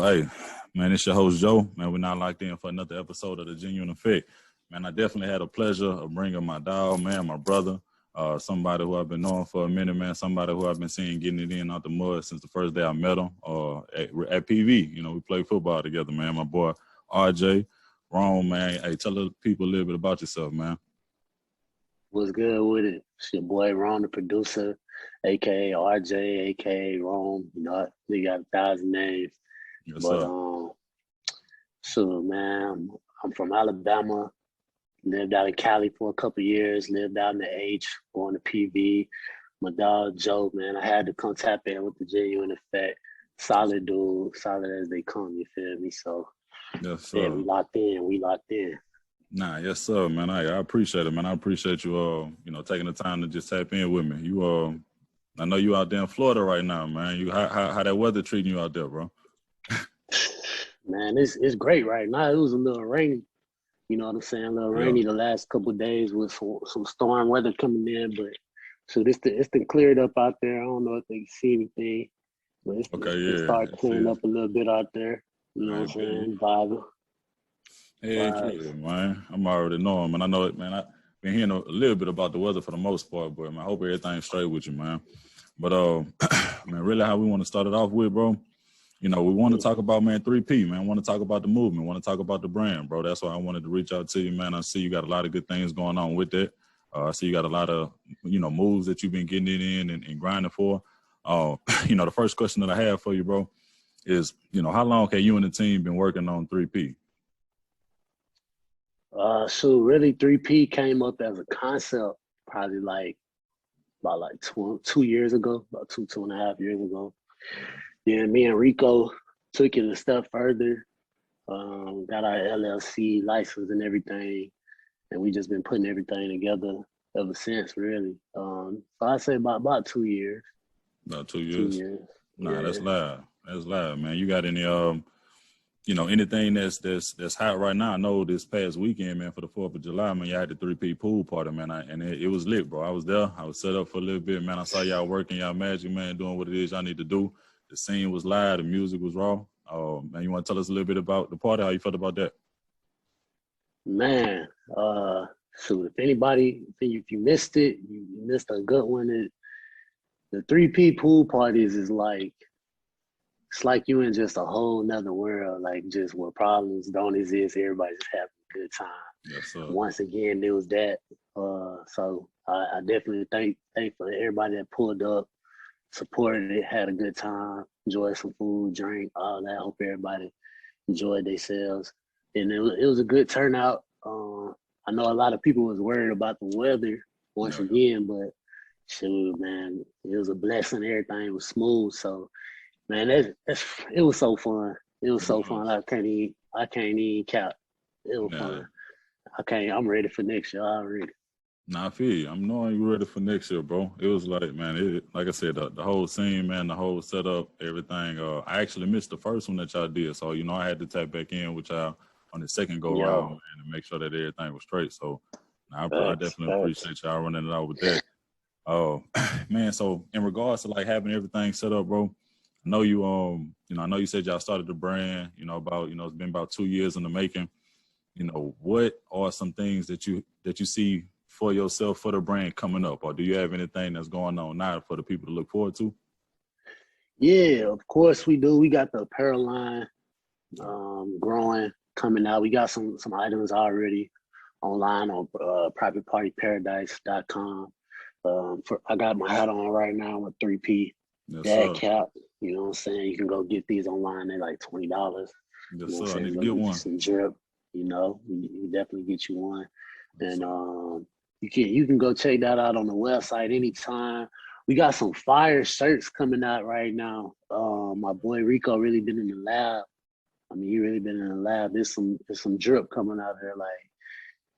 Hey, man, it's your host, Joe. Man, we're now locked in for another episode of The Genuine Effect. Man, I definitely had a pleasure of bringing my dog, man, my brother, somebody who I've been knowing for a minute, man, somebody who I've been seeing getting it in out the mud since the first day I met him at PV. You know, we played football together, man. My boy, RJ, Rome, man. Hey, tell the people a little bit about yourself, man. What's good with it? It's your boy Ron, the producer, aka RJ, aka Rome. You know, they got 1,000 names. Yes, But sir. so man, I'm from Alabama. Lived out in Cali for a couple years. Lived out in the H, going to PV. My dog Joe, man, I had to come tap in with the Genuine Effect. Solid dude, solid as they come. You feel me? So Yes, yeah, sir. we locked in. We locked in. Nah, yes, sir, man. I appreciate it, man. I appreciate you, taking the time to just tap in with me. I know you out there in Florida right now, man. How that weather treating you out there, bro? Man, it's great right now. It was a little rainy. You know what I'm saying? A little Yeah. rainy the last couple of days with some storm weather coming in, but so it's been cleared up out there. I don't know if they can see anything, but Okay, it yeah. started clearing up a little bit out there. You know I what I'm bet you. saying? Heck Vibes. yeah, man. I'm already knowing, man. I know it, man. I've been hearing a little bit about the weather for the most part, but man, I hope everything's straight with you, man. But man, really how we want to start it off with, bro. You know, we want to Mm. talk about, man, 3P, man. Want to talk about the movement, want to talk about the brand, bro. That's why I wanted to reach out to you, man. I see you got a lot of good things going on with it. I see you got a lot of, moves that you've been getting it in and grinding for. The first question that I have for you, bro, is, how long have you and the team been working on 3P? So really 3P came up as a concept probably about 2 years ago, about two and a half years ago. Yeah, me and Rico took it a step further, got our LLC license and everything, and we just been putting everything together ever since, really. So I say about 2 years. About 2 2 years. years. Nah, that's Yeah. live. That's live, man. You got any anything that's hot right now? I know this past weekend, man, for the 4th of July, man, you had the 3P pool party, man, and it was lit, bro. I was there. I was set up for a little bit, man. I saw y'all working, y'all magic, man, doing what it is y'all need to do. The scene was live, the music was raw. Man, you want to tell us a little bit about the party? How you felt about that? Man, so if you missed it, you missed a good one. The 3P pool parties is like, it's like you in just a whole nother world, like just where problems don't exist. Everybody's just having a good time. Yes, sir. Once again, there was that. So I definitely thank for everybody that pulled up, supported it, had a good time, enjoyed some food, drink, all that. Hope everybody enjoyed themselves, and it was a good turnout. I know a lot of people was worried about the weather once Yeah, again, but shoot, man, it was a blessing. Everything was smooth, so man, it was so fun. It was it so fun. was. I can't even count. It was Yeah. fun. I'm ready for next year already. Nah, I feel you. I'm knowing you ready for next year, bro. It was like, man, like I said, the whole scene, man, the whole setup, everything. I actually missed the first one that y'all did, so I had to tap back in with y'all on the second go round, Yo, man, and make sure that everything was straight. So, I facts, definitely facts. appreciate y'all running it out with that. Oh, man. So in regards to like having everything set up, bro, I know I know you said y'all started the brand, it's been about 2 years in the making. What are some things that you see for yourself for the brand coming up, or do you have anything that's going on now for the people to look forward to? Yeah, of course we do. We got the apparel line growing, coming out. We got some items already online on privatepartyparadise.com. I got my hat on right now with 3P Yes, dad sir. cap. You know what I'm saying? You can go get these online. They're like $20. You Yes, know what sir. I I'm need saying? to Go get get you one. some drip. We definitely get you one. Yes, And sir. you can go check that out on the website anytime. We got some fire shirts coming out right now. My boy Rico really been in the lab. I mean, he really been in the lab. There's some drip coming out there, like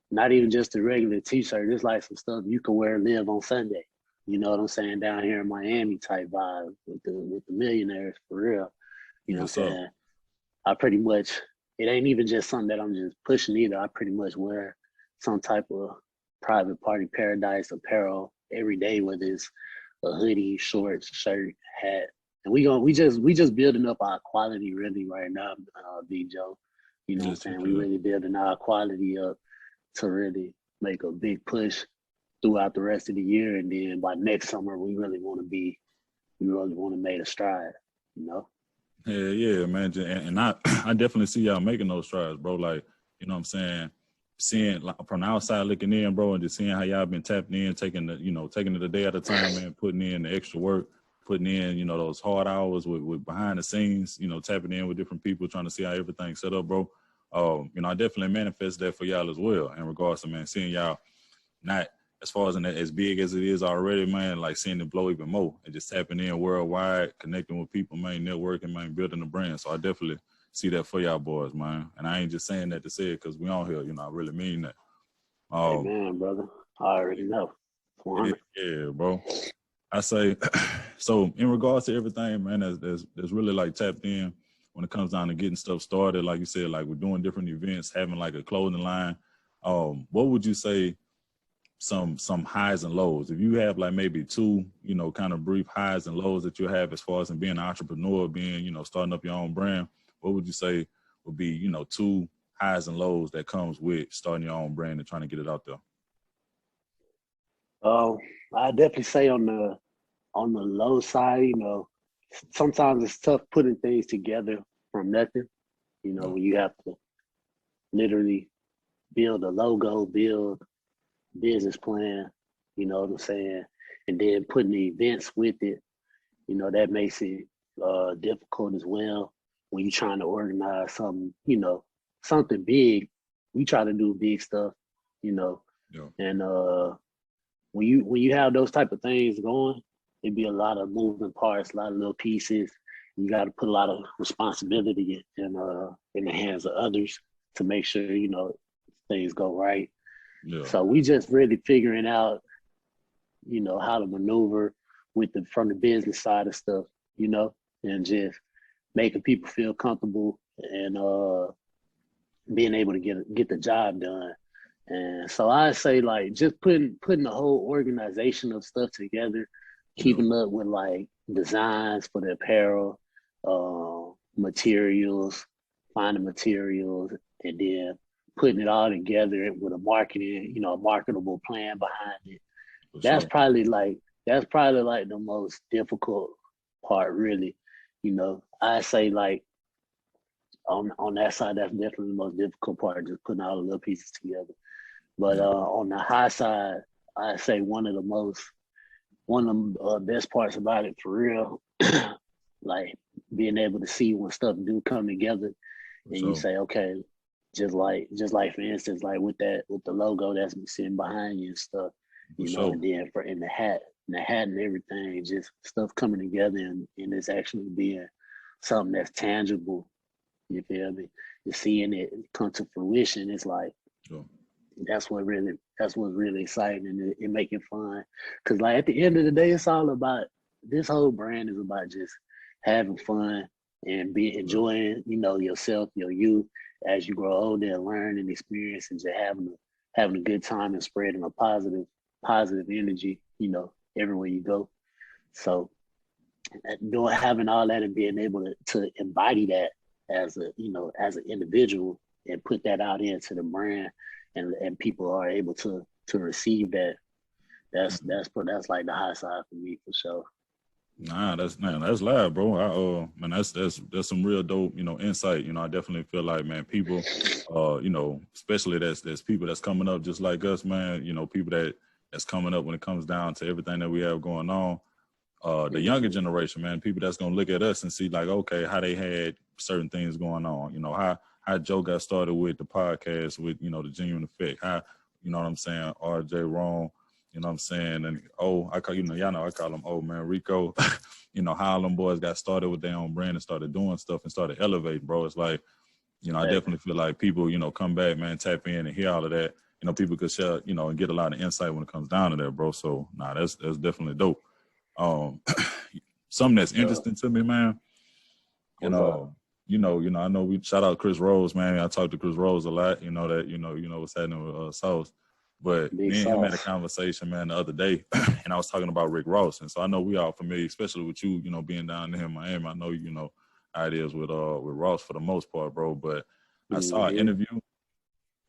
not even just a regular t-shirt. It's like some stuff you can wear live on Sunday. You know what I'm saying? Down here in Miami type vibe with the millionaires for real. You know Yes, what I'm sir. saying? I pretty much, it ain't even just something that I'm just pushing either. I pretty much wear some type of private party paradise apparel every day, whether it's a hoodie, shorts, shirt, hat. And we just building up our quality really right now, Big Joe. You know what I'm saying? We really building our quality up to really make a big push throughout the rest of the year, and then by next summer we really want to make a stride, you know. Yeah, man. And I definitely see y'all making those strides, bro. Like, you know what I'm saying? Seeing like, from the outside looking in, bro, and just seeing how y'all been tapping in, taking it a day at a time, man, putting in the extra work, putting in, you know, those hard hours with behind the scenes, you know, tapping in with different people, trying to see how everything's set up, bro. You know, I definitely manifest that for y'all as well in regards to, man, seeing y'all not as far as big as it is already, man, like seeing it blow even more and just tapping in worldwide, connecting with people, man, networking, man, building a brand. So I definitely see that for y'all boys, man. And I ain't just saying that to say it because we on here, you know, I really mean that. Amen, brother. I already know. Yeah, bro. I say, so in regards to everything, man, there's really like tapped in when it comes down to getting stuff started. Like you said, like we're doing different events, having like a clothing line. What would you say some highs and lows? If you have like maybe two, you know, kind of brief highs and lows that you have as far as in being an entrepreneur, being, you know, starting up your own brand, what would you say would be, you know, two highs and lows that comes with starting your own brand and trying to get it out there? I definitely say on the low side, you know, sometimes it's tough putting things together from nothing. You know, when you have to literally build a logo, build business plan, you know what I'm saying, and then putting the events with it, you know, that makes it difficult as well when you're trying to organize something, you know, something big. We try to do big stuff, you know, and when you have those type of things going, it'd be a lot of moving parts, a lot of little pieces. You got to put a lot of responsibility in the hands of others to make sure, you know, things go right. Yeah. So we just really figuring out, you know, how to maneuver from the business side of stuff, you know, and just making people feel comfortable and being able to get the job done. And so I say like just putting the whole organization of stuff together, keeping up with like designs for the apparel, materials, finding materials, and then putting it all together with a marketing, you know, a marketable plan behind it. That's probably like the most difficult part, really. You know, I say like on that side, that's definitely the most difficult part, just putting all the little pieces together. But on the high side, I say one of the best parts about it for real, like being able to see when stuff do come together, and you say, okay, just like for instance, like with the logo that's sitting behind you and stuff, you know, and then in the hat and everything, just stuff coming together and it's actually being something that's tangible. You feel me? Just seeing it come to fruition, it's like that's what's really exciting and it make it fun. Cause like at the end of the day, it's all about, this whole brand is about just having fun and enjoying, you know, yourself, your youth as you grow older and learn and experience and just having a good time and spreading a positive energy, you know, everywhere you go. So having all that and being able to embody that as an individual and put that out into the brand and people are able to receive that. That's like the high side for me for sure. Nah, that's live, bro. Man, that's some real dope, you know, insight. You know, I definitely feel like, man, people, you know, especially there's people that's coming up just like us, man. You know, people that's coming up when it comes down to everything that we have going on. The younger generation, man, people that's gonna look at us and see like, okay, how they had certain things going on. You know, how Joe got started with the podcast with, you know, the Genuine Effect. How, you know what I'm saying, RJ Rome. You know what I'm saying? And I call, you know, y'all know I call him old man Rico. You know, how them boys got started with their own brand and started doing stuff and started elevating, bro. It's like, you know, I definitely feel like people, you know, come back, man, tap in and hear all of that. You know, people could share, you know, and get a lot of insight when it comes down to that, bro. So, nah, that's definitely dope. Something that's interesting to me, man. You know, I know we shout out Chris Rose, man. I talk to Chris Rose a lot. You know that, you know what's happening with Sauce. But Big me and him had a sauce. conversation, man, the other day, and I was talking about Rick Ross. And so I know we all familiar, especially with you, you know, being down here in Miami. I know, you know, how it is with Ross for the most part, bro. But I saw an Mm-hmm. interview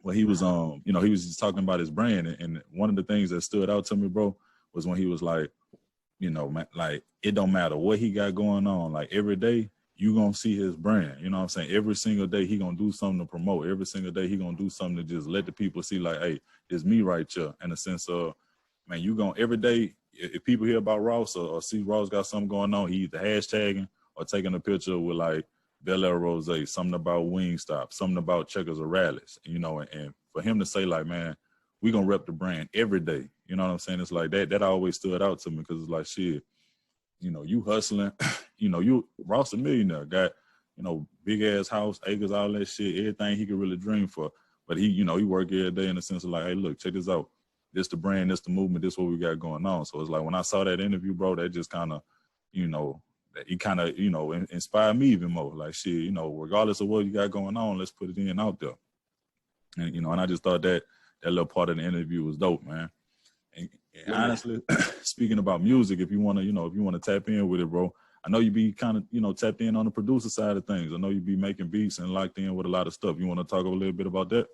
where he was you know, he was just talking about his brand. And one of the things that stood out to me, bro, was when he was like, you know, man, like it don't matter what he got going on. Like every day you gonna see his brand. You know what I'm saying? Every single day he gonna do something to promote. Every single day he gonna do something to just let the people see like, hey, it's me right here. In the sense of, man, you gonna every day if people hear about Ross or see Ross got something going on, he either hashtagging or taking a picture with like Bel Air Rose, something about Wingstop, something about Checkers or Rallies, you know, and for him to say like, man, we gonna rep the brand every day. You know what I'm saying? It's like that always stood out to me because it's like, shit, you know, you hustling, you know, you Ross a millionaire, got, you know, big ass house, acres, all that shit, everything he could really dream for. But he, you know, he work every day in the sense of like, hey, look, check this out. This the brand, this the movement, this what we got going on. So it's like when I saw that interview, bro, that just kind of, you know, he kind of, you know, inspired me even more. Like, shit, you know, regardless of what you got going on, let's put it in out there. And, you know, and I just thought that little part of the interview was dope, man. And honestly, speaking about music, if you want to, you know, if you want to tap in with it, bro, I know you be kind of, you know, tapped in on the producer side of things. I know you be making beats and locked in with a lot of stuff. You want to talk a little bit about that?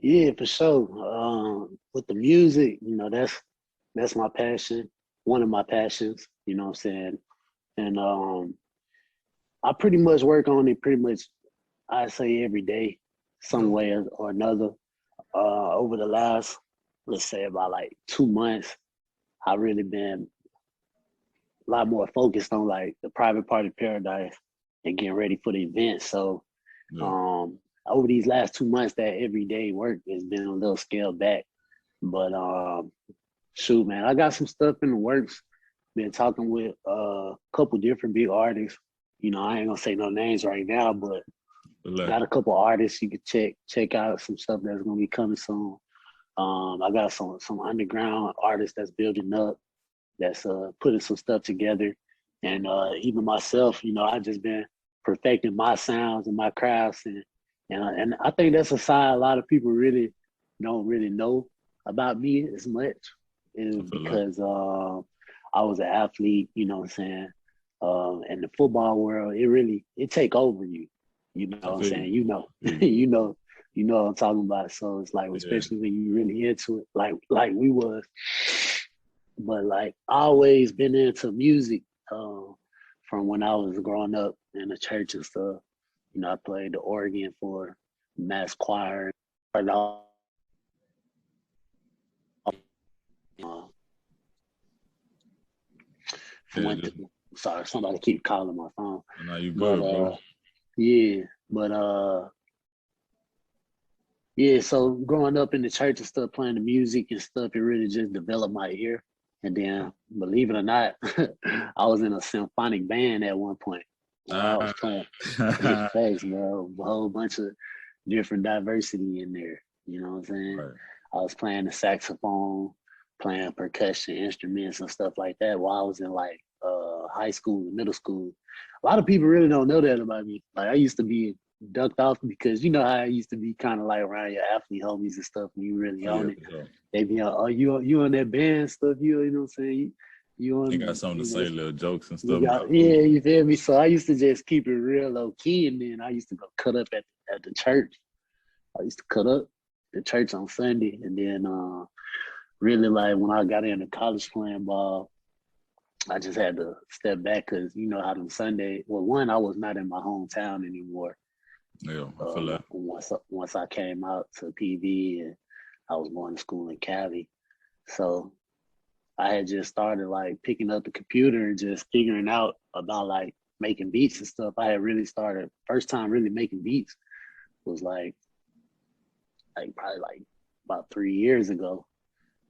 Yeah, for sure. With the music, you know, that's my passion, one of my passions, you know what I'm saying? And I pretty much work on it pretty much, I say every day, some Yeah. way or another. Over the last, let's say about like 2 months, I really been a lot more focused on like the private party paradise and getting ready for the event. So Yeah. over these last 2 months, that everyday work has been a little scaled back. But shoot, man, I got some stuff in the works. Been talking with a couple different big artists. You know, I ain't gonna say no names right now, but got a couple artists you could check out some stuff that's gonna be coming soon. I got some underground artists that's building up, that's putting some stuff together, and even myself, you know, I just been perfecting my sounds and my crafts, and I think that's a side a lot of people really don't really know about me as much, is because I was an athlete, you know what I'm saying, and the football world, it take over you. You know what I'm saying? You know, you know what I'm talking about. So it's like, especially when you really into it, like we was. But like I always been into music from when I was growing up in the church and stuff. You know, I played the organ for mass choir. Sorry, somebody keep calling my phone. No, you good, bro. Yeah, but yeah, so growing up in the church and stuff, playing the music and stuff, it really just developed my ear. And then, believe it or not, I was in a symphonic band at one point. I was playing face, bro, a whole bunch of different diversity in there. You know what I'm saying? Right. I was playing the saxophone, playing percussion instruments and stuff like that while I was in like high school and middle school. A lot of people really don't know that about me. Like I used to be ducked off because you know how I used to be kind of like around your athlete homies and stuff when you really on it. Sure. They be like, oh, you on that band stuff, you know what I'm saying? You got something to say, little jokes and stuff. Yeah, you feel me? So I used to just keep it real low key, and then I used to go cut up at the church. I used to cut up the church on Sunday, and then really like when I got into college playing ball, I just had to step back because you know how them Sunday. Well, one, I was not in my hometown anymore. Yeah, I feel that. Once I came out to PV and I was going to school in Cali, so I had just started like picking up the computer and just figuring out about like making beats and stuff. I had really started first time really making beats was like probably like about 3 years ago.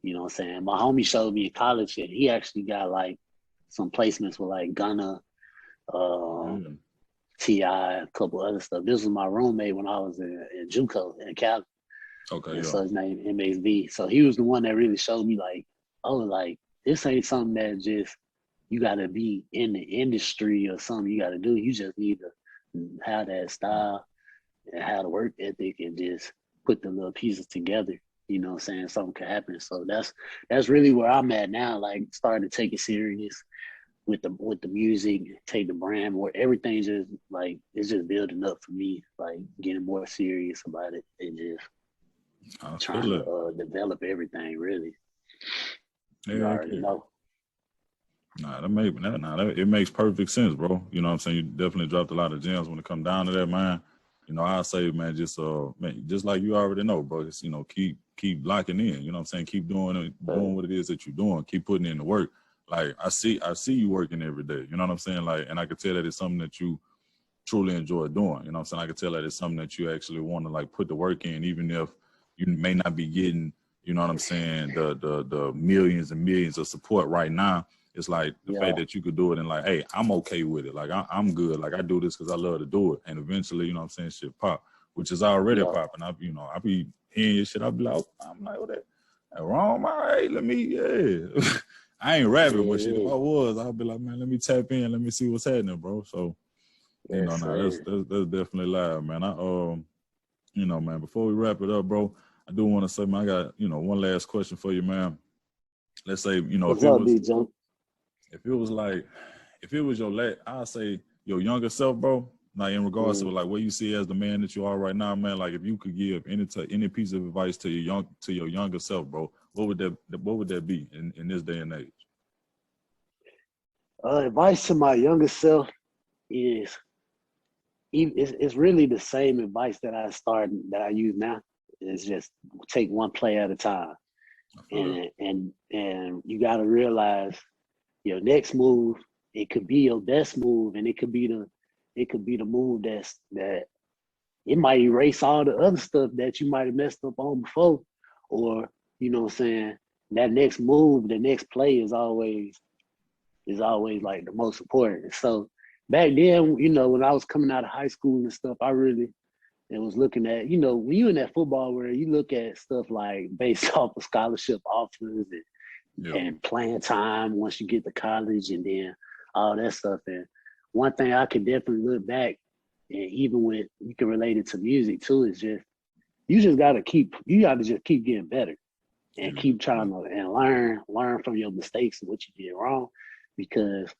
You know what I'm saying? My homie showed me in college and he actually got like some placements with like Gunna, T.I., a couple other stuff. This was my roommate when I was in JUCO in Cali. Okay, and so his name MXV. So he was the one that really showed me like, oh, like this ain't something that just you gotta be in the industry or something you gotta do. You just need to have that style and have the work ethic and just put the little pieces together. you know what I'm saying, something could happen. So that's really where I'm at now, like starting to take it serious with the music, take the brand more. Everything's just like it's just building up for me, like getting more serious about it and just trying to develop everything really. Yeah, you already know. It makes perfect sense, bro. You know what I'm saying? You definitely dropped a lot of gems when it come down to that, man. You know, I say, man, just like you already know, bro. Just, you know, keep locking in. You know what I'm saying? Keep doing what it is that you're doing. Keep putting in the work. Like I see you working every day. You know what I'm saying? Like, and I can tell that it's something that you truly enjoy doing. You know what I'm saying? I can tell that it's something that you actually want to like put the work in, even if you may not be getting, you know what I'm saying, the millions and millions of support right now. It's like the fact that you could do it and like, hey, I'm okay with it. Like I'm good. Like I do this because I love to do it. And eventually, you know what I'm saying, shit pop, which is already popping. I be hearing your shit. I be like, I'm like, what that wrong? All right, let me, I ain't rapping, but shit, if I was, I'd be like, man, let me tap in. Let me see what's happening, bro. So, you know, that's definitely live, man. You know, man, before we wrap it up, bro, I do want to say, man, I got, you know, one last question for you, man. Let's say, you know, if it was your I'll say your younger self, bro, like in regards to like what you see as the man that you are right now, man, like if you could give any piece of advice to your younger self, bro, what would that be in this day and age? Advice to my younger self is it's really the same advice that I use now. It's just take one play at a time. And you gotta realize your next move, it could be your best move, and it could be the move that it might erase all the other stuff that you might have messed up on before. Or, you know what I'm saying, that next move, the next play is always like the most important. So back then, you know, when I was coming out of high school and stuff, I really was looking at, you know, when you in that football where you look at stuff like based off of scholarship offers and playing time once you get to college and then all that stuff. And one thing I could definitely look back, and even when you can relate it to music too, is just you gotta just keep getting better and keep trying to and learn from your mistakes and what you did wrong, because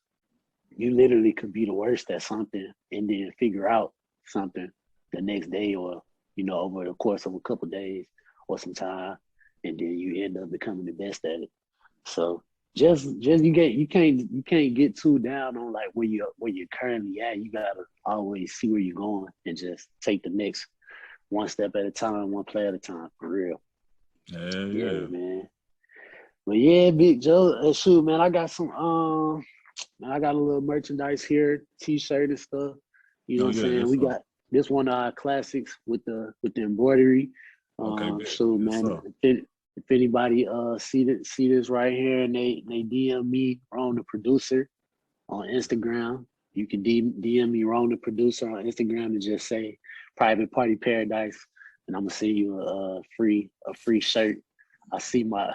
you literally could be the worst at something and then figure out something the next day, or, you know, over the course of a couple of days or some time, and then you end up becoming the best at it. So just you can't get too down on like where you're currently at. You gotta always see where you're going and just take the next one step at a time, one play at a time, for real. Yeah, man. But yeah, Big Joe, shoot, man, I got I got a little merchandise here, T-shirt and stuff. You know what I'm saying? We got this one of our classics with the embroidery. So man, if anybody see this right here and they DM me, Ron the Producer, on Instagram, you can DM me, Ron the Producer, on Instagram, and just say Private Party Paradise, and I'm gonna send you a free shirt. I see my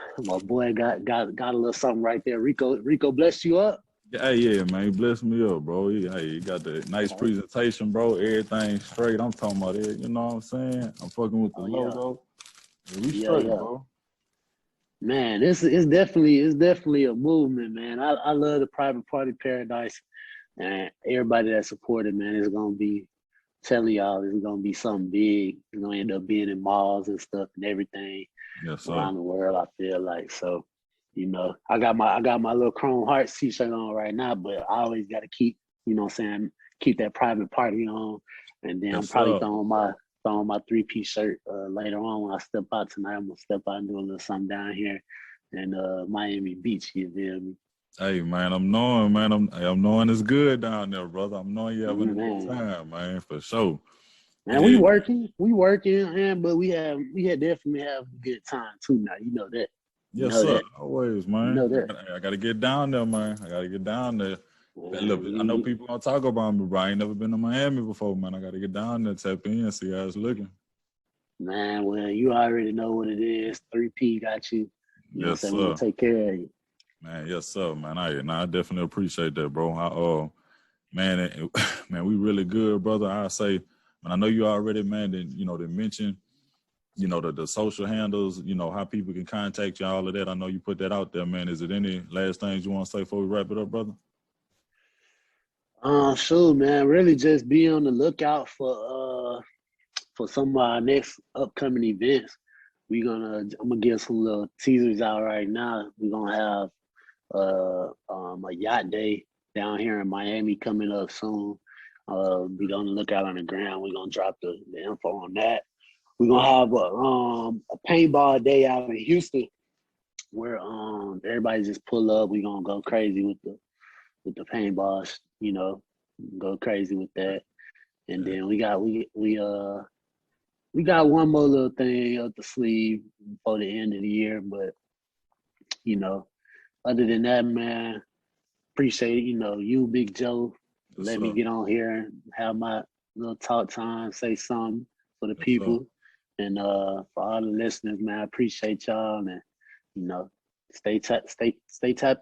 boy got a little something right there. Rico blessed you up. Yeah, man, you blessed me up, bro. You got the nice presentation, bro. Everything straight. I'm talking about it. You know what I'm saying? I'm fucking with the logo. Yeah, we straight, bro. Man, it's definitely a movement, man. I love the Private Party Paradise, and everybody that supported, man, is gonna be telling y'all it's gonna be something big. It's gonna end up being in malls and stuff and everything around the world, I feel like. So, you know, I got my little Chrome Hearts t-shirt on right now, but I always gotta keep, you know what I'm saying, keep that Private Party on. And then I'm probably throwing my 3-piece shirt later on when I step out tonight. I'm gonna step out and do a little something down here in Miami Beach, you feel me? Hey man, I'm knowing it's good down there, brother. I'm knowing you're having a good time, man, for sure. Man, we working, man, but we definitely have a good time too now. You know that. Yes, sir. Always, man. You know that. I gotta get down there, man. I gotta get down there. Look, I know people gonna talk about me, but I ain't never been to Miami before, man. I gotta get down there, tap in, and see how it's looking. Man, well, you already know what it is. 3P got you. Yes, sir. We'll take care of you. Man, yes, sir, man. I definitely appreciate that, bro. Man, we really good, brother. I say, man, I know you already, man, that, you know, they mentioned you know, the social handles, you know, how people can contact you, all of that. I know you put that out there, man. Is it any last things you want to say before we wrap it up, brother? Sure, man. Really just be on the lookout for some of our next upcoming events. I'm gonna give some little teasers out right now. We're gonna have a yacht day down here in Miami coming up soon. Be on the lookout on the ground. We're gonna drop the info on that. We're gonna have a paintball day out in Houston where everybody just pull up. We're gonna go crazy with the paintballs, you know, go crazy with that. And then we got one more little thing up the sleeve before the end of the year, but you know, other than that, man, appreciate, you know, you, Big Joe, Yes, let sir. me get on here and have my little talk time, say something for the Yes, people. sir. And for all the listeners, man, I appreciate y'all, and you know, stay tapped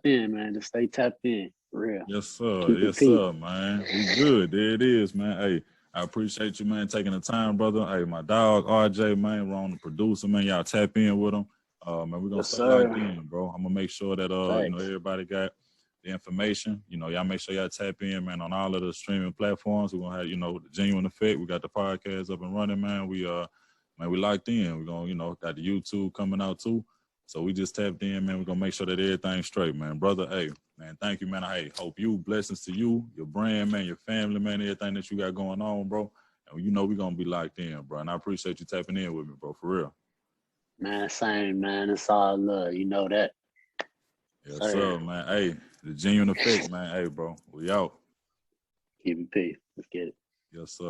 in, man. Just stay tapped in, for real. Yes, sir. Keep it Yes, peace. sir, man. We good. There it is, man. Hey, I appreciate you, man, taking the time, brother. Hey, my dog, RJ, man, we're on the producer, man. Y'all tap in with him. Man, we're gonna Yes, stay locked sir. in, bro. I'm gonna make sure that you know, Thanks. everybody got the information. You know, y'all make sure y'all tap in, man, on all of the streaming platforms. We're gonna have, you know, the Genuine Effect. We got the podcast up and running, man. We locked in. We're gonna, you know, got the YouTube coming out too. So we just tapped in, man. We're gonna make sure that everything's straight, man. Brother, hey, man, thank you, man. Hey, hope you, blessings to you, your brand, man, your family, man, everything that you got going on, bro. And you know we're gonna be locked in, bro. And I appreciate you tapping in with me, bro, for real. Man, same, man. It's all love. You know that. Yes, Sir. sir, man. Hey, the Genuine Effect, man. Hey, bro, we out. Keep it peace. Let's get it. Yes, sir.